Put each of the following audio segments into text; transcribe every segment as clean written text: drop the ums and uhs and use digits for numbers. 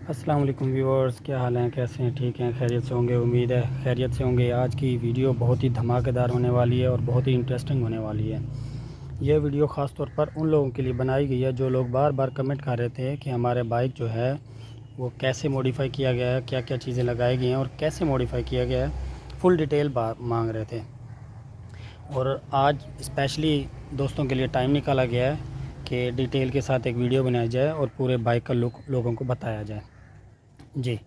अस्सलाम वालेकुम व्यूअर्स, क्या हाल हैं? कैसे हैं? ठीक हैं? खैरियत से होंगे। उम्मीद है खैरियत से होंगे। आज की वीडियो बहुत ही धमाकेदार होने वाली है और बहुत ही इंटरेस्टिंग होने वाली है। यह वीडियो ख़ास तौर पर उन लोगों के लिए बनाई गई है जो लोग बार बार कमेंट कर रहे थे कि हमारे बाइक जो है वो कैसे मॉडिफ़ाई किया गया है, क्या क्या चीज़ें लगाई गई हैं और कैसे मॉडिफ़ाई किया गया है। फुल डिटेल मांग रहे थे और आज स्पेशली दोस्तों के लिए टाइम निकाला गया है कि डिटेल के साथ एक वीडियो बनाई जाए और पूरे बाइक का लुक लोगों को बताया जाए। जी,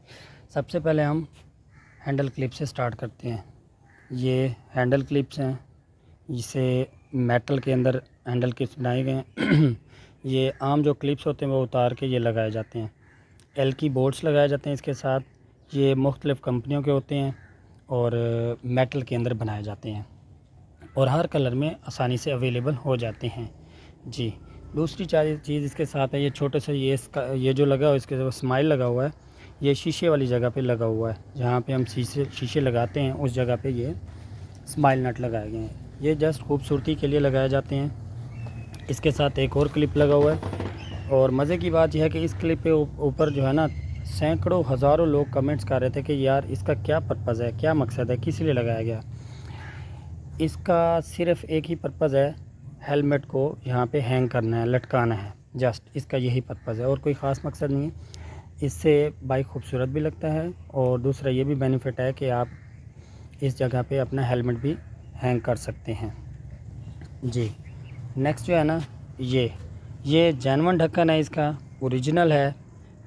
सबसे पहले हम हैंडल क्लिप से स्टार्ट करते हैं। ये हैंडल क्लिप्स हैं, इसे मेटल के अंदर हैंडल क्लिप्स बनाए गए हैं। ये आम जो क्लिप्स होते हैं वो उतार के ये लगाए जाते हैं। एल की बोर्ड्स लगाए जाते हैं इसके साथ। ये मुख्तलिफ़ कंपनियों के होते हैं और मेटल के अंदर बनाए जाते हैं और हर कलर में आसानी से अवेलेबल हो जाते हैं। जी, दूसरी चीज़ इसके साथ है, ये छोटे से ये जो लगा हुआ है इसके स्माइल लगा हुआ है। ये शीशे वाली जगह पे लगा हुआ है, जहाँ पे हम शीशे लगाते हैं उस जगह पे ये स्माइल नट लगाए गए हैं। ये जस्ट खूबसूरती के लिए लगाए जाते हैं। इसके साथ एक और क्लिप लगा हुआ है और मज़े की बात यह है कि इस क्लिप के ऊपर जो है ना सैकड़ों हज़ारों लोग कमेंट्स कर रहे थे कि यार इसका क्या पर्पज़ है, क्या मकसद है, किस लिए लगाया गया। इसका सिर्फ़ एक ही पर्पज़ है, हेलमेट को यहाँ पे हैंग करना है, लटकाना है। जस्ट इसका यही पर्पज़ है और कोई ख़ास मकसद नहीं है। इससे बाइक खूबसूरत भी लगता है और दूसरा ये भी बेनिफिट है कि आप इस जगह पे अपना हेलमेट भी हैंग कर सकते हैं। जी, नेक्स्ट जो है ना ये जेन्युइन ढक्कन है, इसका ओरिजिनल है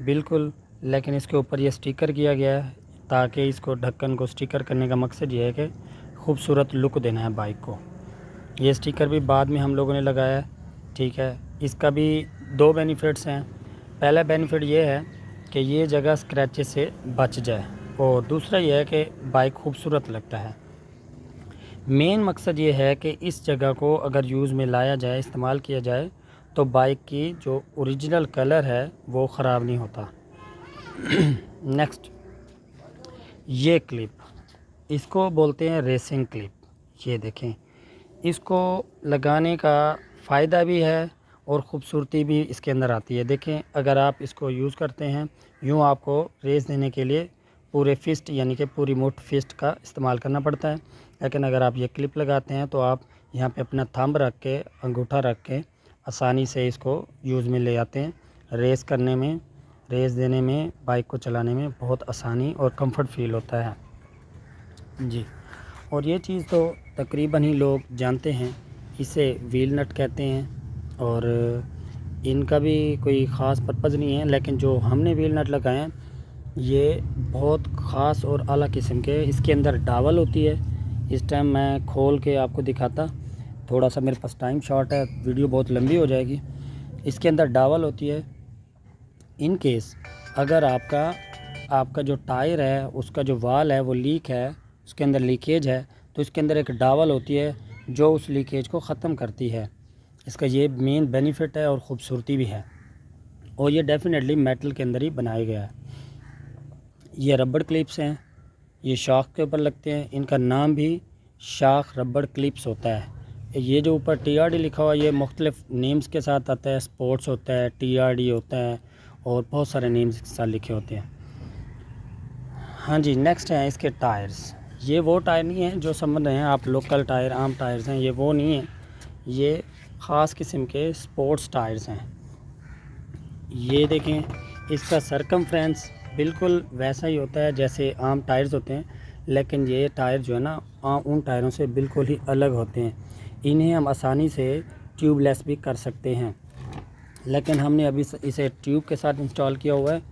बिल्कुल, लेकिन इसके ऊपर ये स्टिकर किया गया है ताकि इसको ढक्कन को स्टिकर करने का मकसद ये है कि खूबसूरत लुक देना है बाइक को। ये स्टिकर भी बाद में हम लोगों ने लगाया है, ठीक है। इसका भी दो बेनिफिट्स हैं। पहला बेनिफिट ये है कि ये जगह स्क्रैचेस से बच जाए और दूसरा ये है कि बाइक खूबसूरत लगता है। मेन मकसद ये है कि इस जगह को अगर यूज़ में लाया जाए, इस्तेमाल किया जाए, तो बाइक की जो ओरिजिनल कलर है वो ख़राब नहीं होता। नेक्स्ट, ये क्लिप, इसको बोलते हैं रेसिंग क्लिप। ये देखें, इसको लगाने का फ़ायदा भी है और ख़ूबसूरती भी इसके अंदर आती है। देखें, अगर आप इसको यूज़ करते हैं, यूँ आपको रेस देने के लिए पूरे फिस्ट यानी कि पूरी मुट्ठ फिस्ट का इस्तेमाल करना पड़ता है। लेकिन अगर आप ये क्लिप लगाते हैं तो आप यहाँ पे अपना थंब रख के, अंगूठा रख के आसानी से इसको यूज़ में ले आते हैं। रेस करने में, रेस देने में, बाइक को चलाने में बहुत आसानी और कंफर्ट फ़ील होता है। जी, और ये चीज़ तो तकरीबन ही लोग जानते हैं, इसे व्हील नट कहते हैं और इनका भी कोई ख़ास पर्पज़ नहीं है। लेकिन जो हमने व्हील नट लगाए हैं ये बहुत ख़ास और आला किस्म के, इसके अंदर डावल होती है। इस टाइम मैं खोल के आपको दिखाता, थोड़ा सा मेरे पास टाइम शॉर्ट है, वीडियो बहुत लंबी हो जाएगी। इसके अंदर डावल होती है। इन केस अगर आपका जो टायर है उसका जो वाल है वो लीक है, उसके अंदर लीकेज है, तो इसके अंदर एक डावल होती है जो उस लीकेज को ख़त्म करती है। इसका ये मेन बेनिफिट है और ख़ूबसूरती भी है और ये डेफिनेटली मेटल के अंदर ही बनाया गया है। ये रबड़ क्लिप्स हैं, ये शाख के ऊपर लगते हैं। इनका नाम भी शाख रबड़ क्लिप्स होता है। ये जो ऊपर TRD लिखा हुआ है ये मुख्तलिफ़ नेम्स के साथ आता है। स्पोर्ट्स होता है, TRD होता है और बहुत सारे नेम्स के साथ लिखे होते हैं। हाँ जी, नेक्स्ट हैं इसके टायर्स। ये वो टायर नहीं है जो समझ रहे हैं आप, लोकल टायर, आम टायर्स हैं, ये वो नहीं है। ये ख़ास किस्म के स्पोर्ट्स टायर्स हैं। ये देखें, इसका सरकमफ्रेंस बिल्कुल वैसा ही होता है जैसे आम टायर्स होते हैं, लेकिन ये टायर जो है ना उन टायरों से बिल्कुल ही अलग होते हैं। इन्हें हम आसानी से ट्यूबलेस भी कर सकते हैं, लेकिन हमने अभी इसे ट्यूब के साथ इंस्टॉल किया हुआ है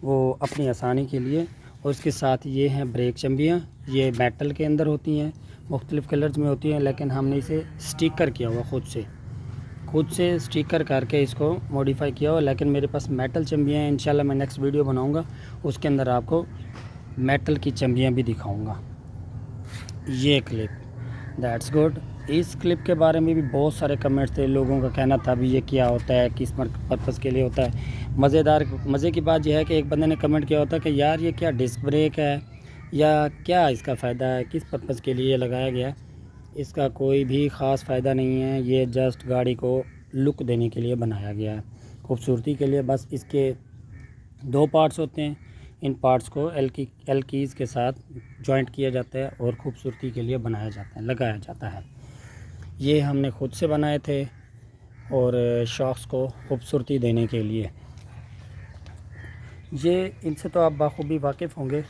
वो अपनी आसानी के लिए। और इसके साथ ये हैं ब्रेक चंबियाँ, ये मेटल के अंदर होती हैं, मुख्तलिफ़ कलर्स में होती हैं, लेकिन हमने इसे स्टिकर किया हुआ खुद से स्टिकर करके इसको मॉडिफ़ाई किया हुआ। लेकिन मेरे पास मेटल चंबियाँ हैं, इंशाल्लाह मैं नेक्स्ट वीडियो बनाऊंगा, उसके अंदर आपको मेटल की चंबियाँ भी दिखाऊंगा। ये क्लिप, दैट्स गुड। इस क्लिप के बारे में भी बहुत सारे कमेंट्स थे, लोगों का कहना था भी ये क्या होता है, किस पर्पज़ के लिए होता है। मज़े की बात यह है कि एक बंदे ने कमेंट किया होता है कि यार ये क्या डिस्क ब्रेक है या क्या इसका फ़ायदा है, किस पर्पज़ के लिए ये लगाया गया है। इसका कोई भी ख़ास फ़ायदा नहीं है, ये जस्ट गाड़ी को लुक देने के लिए बनाया गया है, खूबसूरती के लिए। बस इसके दो पार्ट्स होते हैं, इन पार्ट्स को एल कीज़ के साथ जॉइंट किया जाता है और ख़ूबसूरती के लिए बनाया जाता है, लगाया जाता है। ये हमने ख़ुद से बनाए थे और शॉक्स को खूबसूरती देने के लिए। ये इनसे तो आप बाखूबी वाकिफ़ होंगे,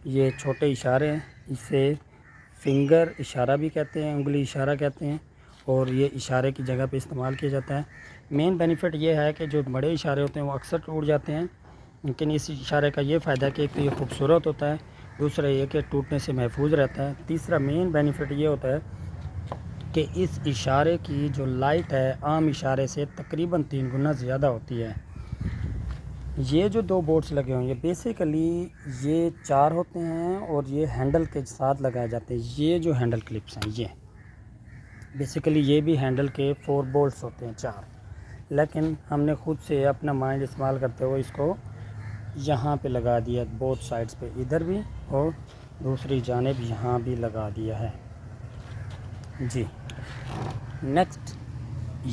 ये छोटे इशारे हैं, इसे फिंगर इशारा भी कहते हैं, उंगली इशारा कहते हैं, और ये इशारे की जगह पे इस्तेमाल किया जाता है। मेन बेनिफिट ये है कि जो बड़े इशारे होते हैं वो अक्सर टूट जाते हैं, लेकिन इस इशारे का ये फ़ायदा है कि एक तो ये खूबसूरत होता है, दूसरा ये कि टूटने से महफूज रहता है, तीसरा मेन बेनिफिट ये होता है कि इस इशारे की जो लाइट है आम इशारे से तकरीबन 3 गुना ज़्यादा होती है। ये जो दो बोर्ड्स लगे हुए हैं ये बेसिकली ये 4 होते हैं और ये हैंडल के साथ लगाए जाते हैं। ये जो हैंडल क्लिप्स हैं ये बेसिकली ये भी हैंडल के 4 बोल्ट्स होते हैं 4, लेकिन हमने ख़ुद से अपना माइंड इस्तेमाल करते हुए इसको यहाँ पे लगा दिया, बोथ साइड्स पे, इधर भी और दूसरी जानिब यहाँ भी लगा दिया है जी। नेक्स्ट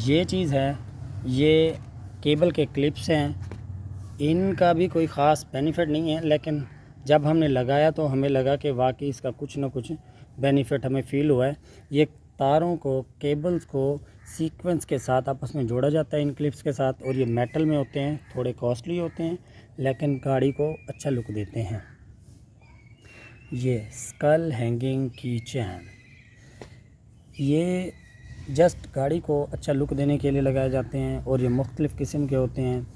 ये चीज़ है, ये केबल के क्लिप्स हैं। इनका भी कोई ख़ास बेनिफिट नहीं है, लेकिन जब हमने लगाया तो हमें लगा कि वाकई इसका कुछ ना कुछ बेनिफिट हमें फ़ील हुआ है। ये तारों को, केबल्स को सीक्वेंस के साथ आपस में जोड़ा जाता है इन क्लिप्स के साथ, और ये मेटल में होते हैं, थोड़े कॉस्टली होते हैं, लेकिन गाड़ी को अच्छा लुक देते हैं। ये स्कल हैंगिंग की चैन, ये जस्ट गाड़ी को अच्छा लुक देने के लिए लगाए जाते हैं, और ये मुख्तलिफ़ किस्म के होते हैं,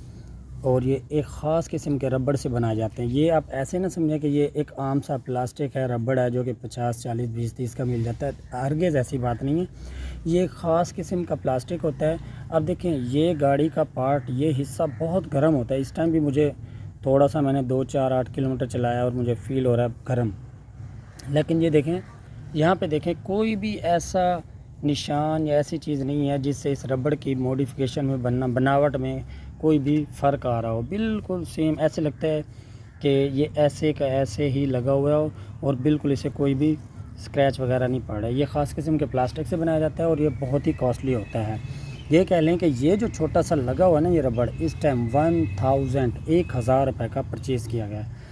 और ये एक ख़ास किस्म के रबड़ से बनाए जाते हैं। ये आप ऐसे ना समझें कि ये एक आम सा प्लास्टिक है, रबड़ है जो कि 50, 40, 20, 30 का मिल जाता है, हरगिज़ ऐसी बात नहीं है। ये एक ख़ास किस्म का प्लास्टिक होता है। अब देखें ये गाड़ी का पार्ट, ये हिस्सा बहुत गर्म होता है। इस टाइम भी मुझे थोड़ा सा, मैंने 2, 4, 8 किलोमीटर चलाया और मुझे फ़ील हो रहा है गर्म, लेकिन ये देखें यहाँ पे देखें कोई भी ऐसा निशान या ऐसी चीज़ नहीं है जिससे इस रबड़ की मॉडिफिकेशन में बनावट में कोई भी फ़र्क आ रहा हो। बिल्कुल सेम, ऐसे लगता है कि ये ऐसे का ऐसे ही लगा हुआ हो और बिल्कुल इसे कोई भी स्क्रैच वगैरह नहीं पड़ रहा है। ये ख़ास किस्म के प्लास्टिक से बनाया जाता है और ये बहुत ही कॉस्टली होता है। ये कह लें कि ये जो छोटा सा लगा हुआ है ना ये रबड़, इस टाइम 1000 रुपये का परचेज़ किया गया है।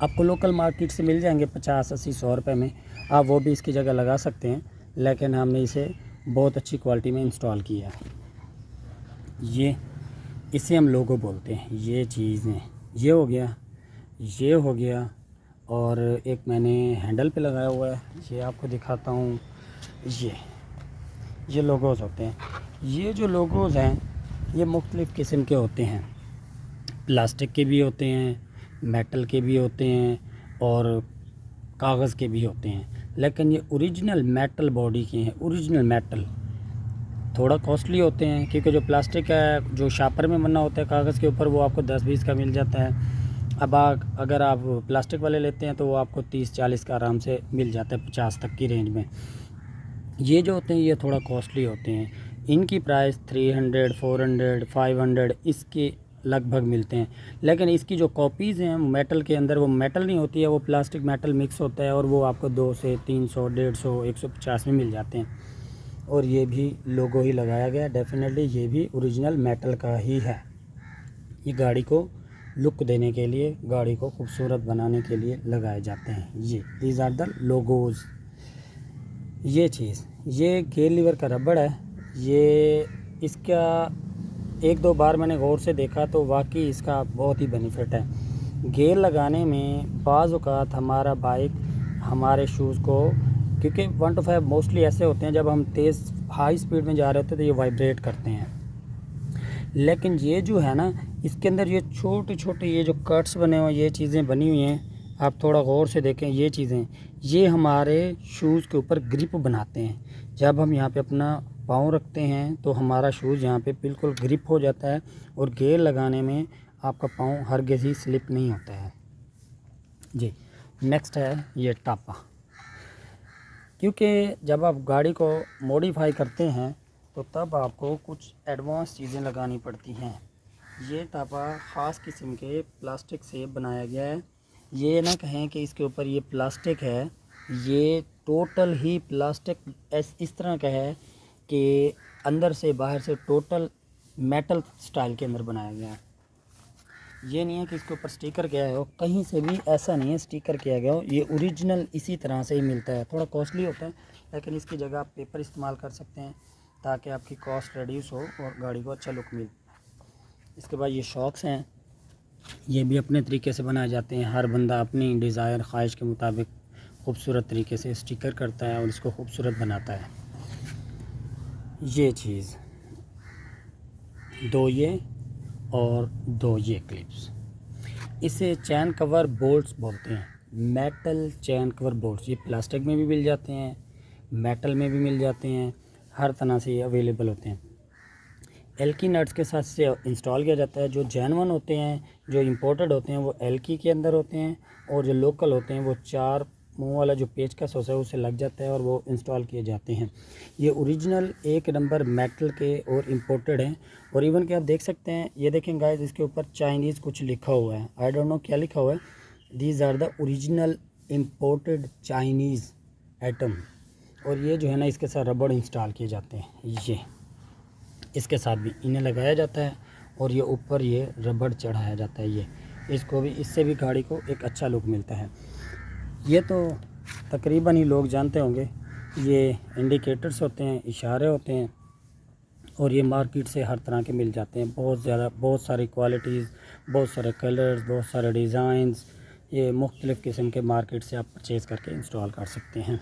आपको लोकल मार्केट से मिल जाएंगे 50, 80, 100 रुपये में, आप वो भी इसकी जगह लगा सकते हैं, लेकिन हमने इसे बहुत अच्छी क्वालिटी में इंस्टॉल किया है। ये इसे हम लोगो बोलते हैं। ये चीज़ें, ये हो गया, ये हो गया, और एक मैंने हैंडल पे लगाया हुआ है, ये आपको दिखाता हूँ। ये लोगोज़ होते हैं। ये जो लोगोज़ हैं ये मुख्तलिफ़ किस्म के होते हैं, प्लास्टिक के भी होते हैं, मेटल के भी होते हैं और कागज़ के भी होते हैं, लेकिन ये ओरिजिनल मेटल बॉडी के हैं। ओरिजिनल मेटल थोड़ा कॉस्टली होते हैं, क्योंकि जो प्लास्टिक है जो शापर में बना होता है कागज़ के ऊपर, वो आपको 10-20 का मिल जाता है। अब अगर आप प्लास्टिक वाले लेते हैं तो वो आपको 30-40 का आराम से मिल जाता है, 50 तक की रेंज में। ये जो होते हैं ये थोड़ा कॉस्टली होते हैं, इनकी प्राइस 300, 400, 500 इसके लगभग मिलते हैं। लेकिन इसकी जो कॉपीज़ हैं मेटल के अंदर, वो मेटल नहीं होती है, वो प्लास्टिक मेटल मिक्स होता है, और वो आपको 2 से 300, 150, 150 में मिल जाते हैं। और ये भी लोगो ही लगाया गया, डेफिनेटली ये भी ओरिजिनल मेटल का ही है। ये गाड़ी को लुक देने के लिए, गाड़ी को खूबसूरत बनाने के लिए लगाए जाते हैं। ये दीज आर द लोगोज़। ये चीज़, ये गेयर लीवर का रबड़ है। ये इसका 1-2 बार मैंने गौर से देखा तो वाकई इसका बहुत ही बेनिफिट है। गेयर लगाने में बाज़ औक़ात हमारा बाइक हमारे शूज़ को, क्योंकि 1 to 5 मोस्टली ऐसे होते हैं जब हम तेज़ हाई स्पीड में जा रहे होते हैं तो ये वाइब्रेट करते हैं, लेकिन ये जो है ना इसके अंदर ये छोटे छोटे ये जो कट्स बने हुए, ये चीज़ें बनी हुई हैं, आप थोड़ा गौर से देखें। ये चीज़ें ये हमारे शूज़ के ऊपर ग्रिप बनाते हैं। जब हम यहाँ पे अपना पाँव रखते हैं तो हमारा शूज़ यहाँ पे बिल्कुल ग्रिप हो जाता है, और गेयर लगाने में आपका पाँव हरगिज़ ही स्लिप नहीं होता है जी। नेक्स्ट है ये टापा, क्योंकि जब आप गाड़ी को मॉडिफाई करते हैं तो तब आपको कुछ एडवांस चीज़ें लगानी पड़ती हैं। ये टापा ख़ास किस्म के प्लास्टिक से बनाया गया है। ये ना कहें कि इसके ऊपर ये प्लास्टिक है, ये टोटल ही प्लास्टिक इस तरह का है कि अंदर से बाहर से टोटल मेटल स्टाइल के अंदर बनाया गया है। ये नहीं है कि इसके ऊपर स्टिकर किया हो, कहीं से भी ऐसा नहीं है स्टिकर किया गया हो। ये ओरिजिनल इसी तरह से ही मिलता है। थोड़ा कॉस्टली होता है, लेकिन इसकी जगह आप पेपर इस्तेमाल कर सकते हैं ताकि आपकी कॉस्ट रिड्यूस हो और गाड़ी को अच्छा लुक मिले। इसके बाद ये शॉक्स हैं, ये भी अपने तरीके से बनाए जाते हैं। हर बंदा अपनी डिज़ायर ख्वाहिश के मुताबिक खूबसूरत तरीके से स्टिकर करता है और इसको खूबसूरत बनाता है। ये चीज़ 2 ये और 2 ये क्लिप्स, इसे चैन कवर बोल्ट्स बोलते हैं। मेटल चैन कवर बोल्ट्स, ये प्लास्टिक में भी मिल जाते हैं, मेटल में भी मिल जाते हैं, हर तरह से ये अवेलेबल होते हैं। एल्की नट्स के साथ से इंस्टॉल किया जाता है। जो जेन्युइन होते हैं, जो इंपोर्टेड होते हैं, वो एल्की के अंदर होते हैं, और जो लोकल होते हैं वो 4 मुंह वाला जो पेचकस होता है उससे लग जाता है और वो इंस्टॉल किए जाते हैं। ये ओरिजिनल 1 नंबर मेटल के और इंपोर्टेड हैं। और इवन कि आप देख सकते हैं, ये देखें गाइस, इसके ऊपर चाइनीज़ कुछ लिखा हुआ है। आई डोंट नो क्या लिखा हुआ है। These are the original imported Chinese item. और ये जो है ना, इसके साथ रबड़ इंस्टॉल किए जाते हैं। ये इसके साथ भी इन्हें लगाया जाता है और ये ऊपर ये रबड़ चढ़ाया जाता है। ये इसको भी, इससे भी गाड़ी को एक अच्छा लुक मिलता है। ये तो तकरीबन ही लोग जानते होंगे। ये इंडिकेटर्स होते हैं, इशारे होते हैं, और ये मार्केट से हर तरह के मिल जाते हैं। बहुत सारी क्वालिटीज़, बहुत सारे कलर्स, बहुत सारे डिज़ाइंस, ये मुख्तलिफ़ किस्म के मार्केट से आप परचेज़ करके इंस्टॉल कर सकते हैं।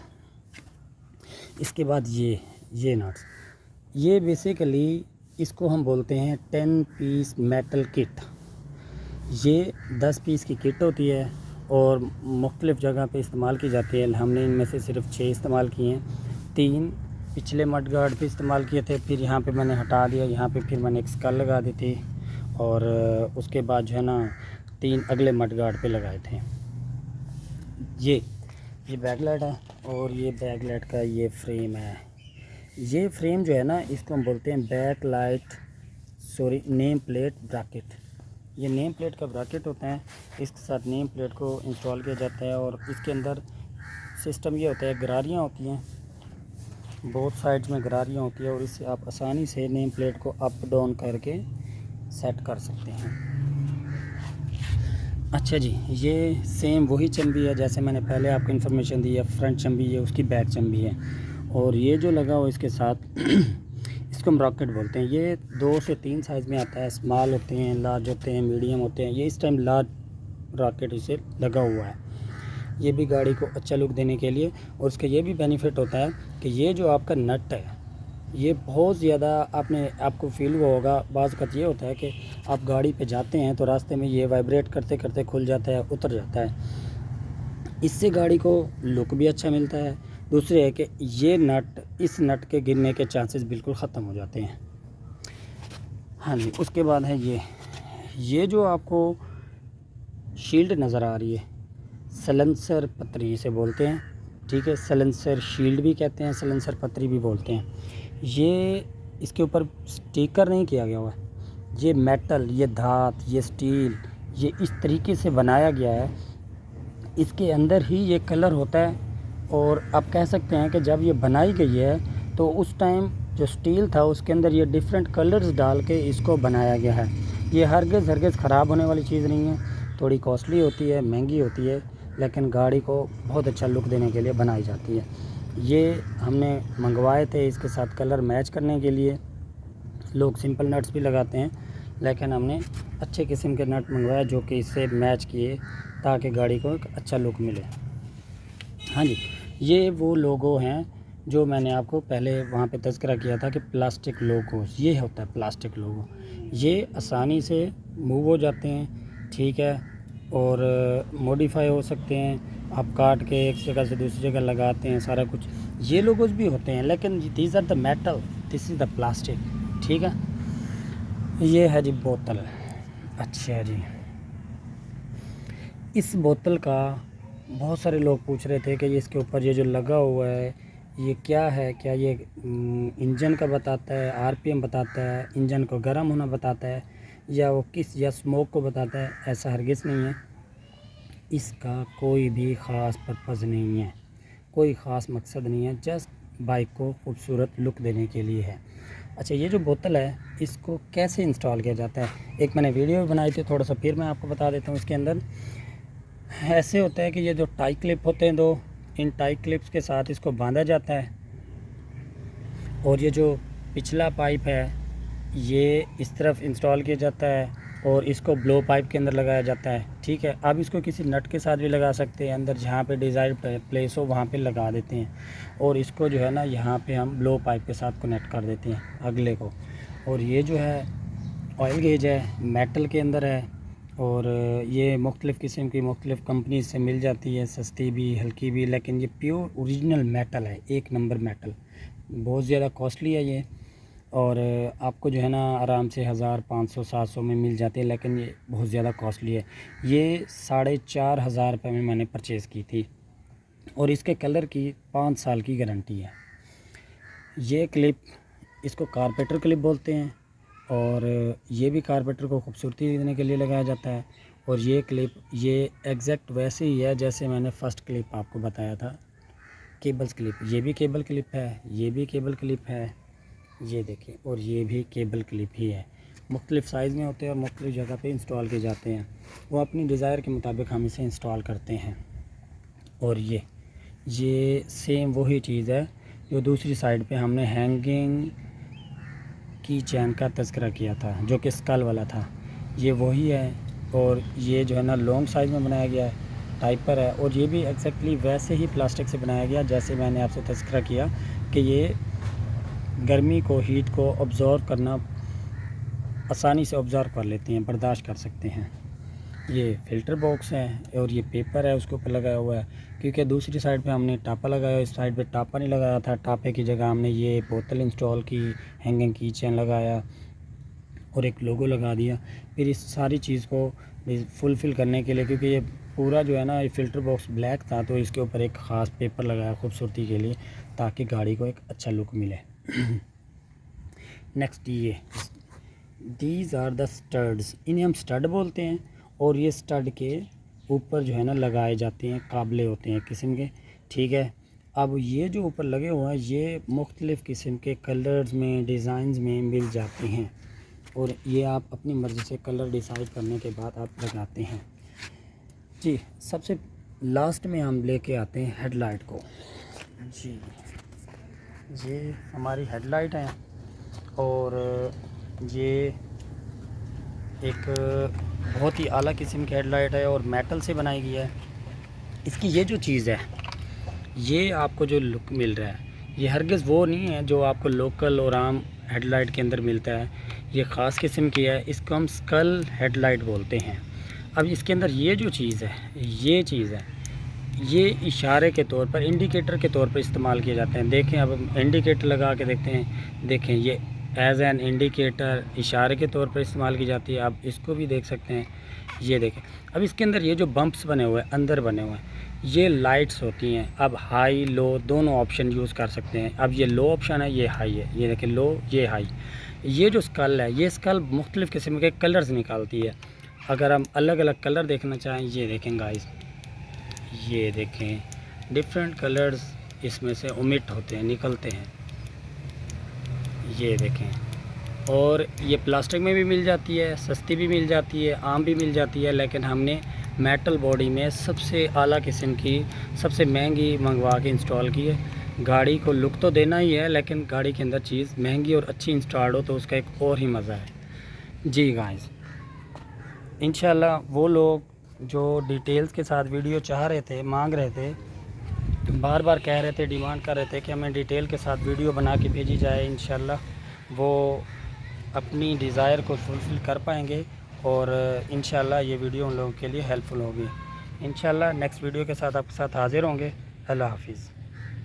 इसके बाद ये नट्स, ये बेसिकली इसको हम बोलते हैं 10 पीस मेटल किट। ये 10 पीस की किट होती है और मुख्तलिफ़ जगह पे इस्तेमाल की जाती है। हमने इनमें से सिर्फ 6 इस्तेमाल किए हैं। 3 पिछले मड गार्ड पे इस्तेमाल किए थे, फिर यहाँ पे मैंने हटा दिया, यहाँ पे फिर मैंने एक स्कल लगा दी थी, और उसके बाद जो है ना 3 अगले मड गार्ड पे लगाए थे। ये बैकलाइट है, और ये बैकलाइट का ये फ्रेम है। ये फ्रेम जो है ना, इसको हम बोलते हैं नेम प्लेट ब्रैकेट। ये नेम प्लेट का ब्रैकेट होता है, इसके साथ नेम प्लेट को इंस्टॉल किया जाता है। और इसके अंदर सिस्टम ये होता है, गरारियाँ होती हैं, बोथ साइड्स में गरारियाँ होती है, और इससे आप आसानी से नेम प्लेट को अप डाउन करके सेट कर सकते हैं। अच्छा जी, ये सेम वही चंबी है जैसे मैंने पहले आपको इन्फॉर्मेशन दी है। फ्रंट चंबी है, उसकी बैक चंबी है, और ये जो लगा हो इसके साथ इसको हम रॉकेट बोलते हैं। ये 2 से 3 साइज़ में आता है। स्मॉल होते हैं, लार्ज होते हैं, मीडियम होते हैं। ये इस टाइम लार्ज रॉकेट इसे लगा हुआ है। ये भी गाड़ी को अच्छा लुक देने के लिए, और उसका ये भी बेनिफिट होता है कि ये जो आपका नट है, ये बहुत ज़्यादा आपको फील हुआ होगा। बाज़ वक़्त ये होता है कि आप गाड़ी पे जाते हैं तो रास्ते में ये वाइब्रेट करते करते खुल जाता है, उतर जाता है। इससे गाड़ी को लुक भी अच्छा मिलता है। दूसरे है कि इस नट के गिरने के चांसेस बिल्कुल ख़त्म हो जाते हैं। हाँ जी, उसके बाद है ये जो आपको शील्ड नज़र आ रही है, सलेंसर पतरी इसे बोलते हैं, ठीक है। सलेंसर शील्ड भी कहते हैं, सलेंसर पतरी भी बोलते हैं। ये इसके ऊपर स्टिकर नहीं किया गया हुआ है। ये मेटल, ये धात, ये स्टील, ये इस तरीके से बनाया गया है। इसके अंदर ही ये कलर होता है, और आप कह सकते हैं कि जब ये बनाई गई है तो उस टाइम जो स्टील था उसके अंदर ये डिफरेंट कलर्स डाल के इसको बनाया गया है। ये हरगिज़ ख़राब होने वाली चीज़ नहीं है। थोड़ी कॉस्टली होती है, महंगी होती है, लेकिन गाड़ी को बहुत अच्छा लुक देने के लिए बनाई जाती है। ये हमने मंगवाए थे इसके साथ कलर मैच करने के लिए। लोग सिंपल नट्स भी लगाते हैं, लेकिन हमने अच्छे किस्म के नट मंगवाया जो कि इससे मैच किए, ताकि गाड़ी को एक अच्छा लुक मिले। हाँ जी, ये वो लोगो हैं जो मैंने आपको पहले वहाँ पे तज़किरा किया था कि प्लास्टिक लोगो, ये होता है प्लास्टिक लोगो। ये आसानी से मूव हो जाते हैं, ठीक है, और मॉडिफाई हो सकते हैं। आप काट के एक जगह से दूसरी जगह लगाते हैं, सारा कुछ। ये लोगोस भी होते हैं, लेकिन these are the metal, this is the plastic, ठीक है। ये है जी बोतल। अच्छा जी, इस बोतल का बहुत सारे लोग पूछ रहे थे कि ये इसके ऊपर ये जो लगा हुआ है ये क्या है, क्या ये इंजन का बताता है, आरपीएम बताता है, इंजन को गर्म होना बताता है, या स्मोक को बताता है? ऐसा हरगिज़ नहीं है। इसका कोई भी ख़ास पर्पज़ नहीं है, कोई ख़ास मकसद नहीं है, जस्ट बाइक को खूबसूरत लुक देने के लिए है। अच्छा, ये जो बोतल है इसको कैसे इंस्टॉल किया जाता है, एक मैंने वीडियो भी बनाई थी, थोड़ा सा फिर मैं आपको बता देता हूँ। इसके अंदर ऐसे होता है कि ये जो टाई क्लिप होते हैं दो, इन टाई क्लिप्स के साथ इसको बांधा जाता है और ये जो पिछला पाइप है ये इस तरफ इंस्टॉल किया जाता है और इसको ब्लो पाइप के अंदर लगाया जाता है। ठीक है, आप इसको किसी नट के साथ भी लगा सकते हैं, अंदर जहाँ पे डिज़ायर प्लेस हो वहाँ पे लगा देते हैं और इसको जो है ना यहाँ पे हम ब्लो पाइप के साथ कनेक्ट कर देते हैं अगले को। और ये जो है ऑयल गेज है, मेटल के अंदर है और ये मुख्तलिफ़ किस्म की मुख्तलिफ़ कंपनी से मिल जाती है, सस्ती भी हल्की भी, लेकिन ये प्योर ओरिजिनल मेटल है, एक नंबर मेटल। बहुत ज़्यादा कॉस्टली है ये और आपको जो है ना आराम से 1500-700 में मिल जाती है, लेकिन ये बहुत ज़्यादा कॉस्टली है। ये 4500 रुपये में मैंने परचेज़ की थी और इसके कलर की 5 साल की गारंटी है। ये क्लिप इसको कारपेंटर क्लिप बोलते हैं और ये भी कारपेंटर को खूबसूरती देने के लिए लगाया जाता है। और ये क्लिप ये एग्जैक्ट वैसे ही है जैसे मैंने फ़र्स्ट क्लिप आपको बताया था, केबल्स क्लिप। ये भी केबल क्लिप है, ये भी केबल क्लिप है, ये देखिए, और ये भी केबल क्लिप ही है। मुख्तलिफ़ साइज़ में होते हैं और मुख्तलिफ़ जगह पे इंस्टॉल किए जाते हैं, वो अपनी डिज़ायर के मुताबिक हम इसे इंस्टॉल करते हैं। और ये सेम वही चीज़ है जो दूसरी साइड पे हमने हैंगिंग की चैन का तज़किरा किया था, जो कि स्कल वाला था, ये वही है। और ये जो है ना लॉन्ग साइज़ में बनाया गया है, टाइपर है, और ये भी एक्जैक्टली वैसे ही प्लास्टिक से बनाया गया जैसे मैंने आपसे तज़किरा किया कि ये गर्मी को, हीट को ऑब्ज़र्व करना आसानी से ऑब्ज़र्व कर लेते हैं, बर्दाश्त कर सकते हैं। ये फ़िल्टर बॉक्स है और ये पेपर है उसके ऊपर लगाया हुआ है, क्योंकि दूसरी साइड पे हमने टापा लगाया, इस साइड पे टापा नहीं लगाया था। टापे की जगह हमने ये बोतल इंस्टॉल की, हैंगिंग की चैन लगाया और एक लोगो लगा दिया। फिर इस सारी चीज़ को फुलफ़िल करने के लिए, क्योंकि ये पूरा जो है ना ये फ़िल्टर बॉक्स ब्लैक था, तो इसके ऊपर एक ख़ास पेपर लगाया खूबसूरती के लिए, ताकि गाड़ी को एक अच्छा लुक मिले। नेक्स्ट ये दीज आर द स्टड्स, इन्हें हम स्टड बोलते हैं और ये स्टड के ऊपर जो है ना लगाए जाते हैं, काबले होते हैं किस्म के। ठीक है, अब ये जो ऊपर लगे हुए हैं ये मुख्तलिफ़ किस्म के कलर्स में, डिज़ाइंस में मिल जाते हैं और ये आप अपनी मर्ज़ी से कलर डिसाइड करने के बाद आप लगाते हैं। जी, सबसे लास्ट में हम लेके आते हैं हेडलाइट को। जी, ये हमारी हेडलाइट है और ये एक बहुत ही आला किस्म की हेडलाइट है और मेटल से बनाई गई है। इसकी ये जो चीज़ है, ये आपको जो लुक मिल रहा है, ये हरगिज़ वो नहीं है जो आपको लोकल और आम हेडलाइट के अंदर मिलता है। ये ख़ास किस्म की है, इसको हम स्कल हेडलाइट बोलते हैं। अब इसके अंदर ये जो चीज़ है, ये इशारे के तौर पर, इंडिकेटर के तौर पर इस्तेमाल किए जाते हैं। देखें, अब हम इंडिकेटर लगा के देखते हैं, देखें ये एज़ एन इंडिकेटर इशारे के तौर पर इस्तेमाल की जाती है। आप इसको भी देख सकते हैं, ये देखें। अब इसके अंदर ये जो बम्प्स बने हुए हैं, अंदर बने हुए हैं, ये लाइट्स होती हैं। अब हाई लो दोनों ऑप्शन यूज़ कर सकते हैं। अब ये लो ऑप्शन है, ये हाई है, ये देखें लो, ये हाई। ये जो स्कल है, ये स्कल मुख्तलिफ़ किस्म के कलर्स निकालती है। अगर हम अलग अलग कलर देखना चाहें, ये देखें गाइस, ये देखें डिफरेंट कलर्स इसमें से ओमिट होते हैं, निकलते हैं, ये देखें। और ये प्लास्टिक में भी मिल जाती है, सस्ती भी मिल जाती है, आम भी मिल जाती है, लेकिन हमने मेटल बॉडी में सबसे आला किस्म की, सबसे महंगी मंगवा के इंस्टॉल की है। गाड़ी को लुक तो देना ही है, लेकिन गाड़ी के अंदर चीज़ महंगी और अच्छी इंस्टॉल हो तो उसका एक और ही मज़ा है। जी गाइस, इंशाल्लाह वो लोग जो डिटेल्स के साथ वीडियो चाह रहे थे, मांग रहे थे, बार बार कह रहे थे, डिमांड कर रहे थे कि हमें डिटेल के साथ वीडियो बना के भेजी जाए, इंशाल्लाह वो अपनी डिज़ायर को फुलफ़िल कर पाएंगे और इंशाल्लाह ये वीडियो उन लोगों के लिए हेल्पफुल होगी। इंशाल्लाह नेक्स्ट वीडियो के साथ आपके साथ हाज़िर होंगे। अल्लाह हाफ़िज़।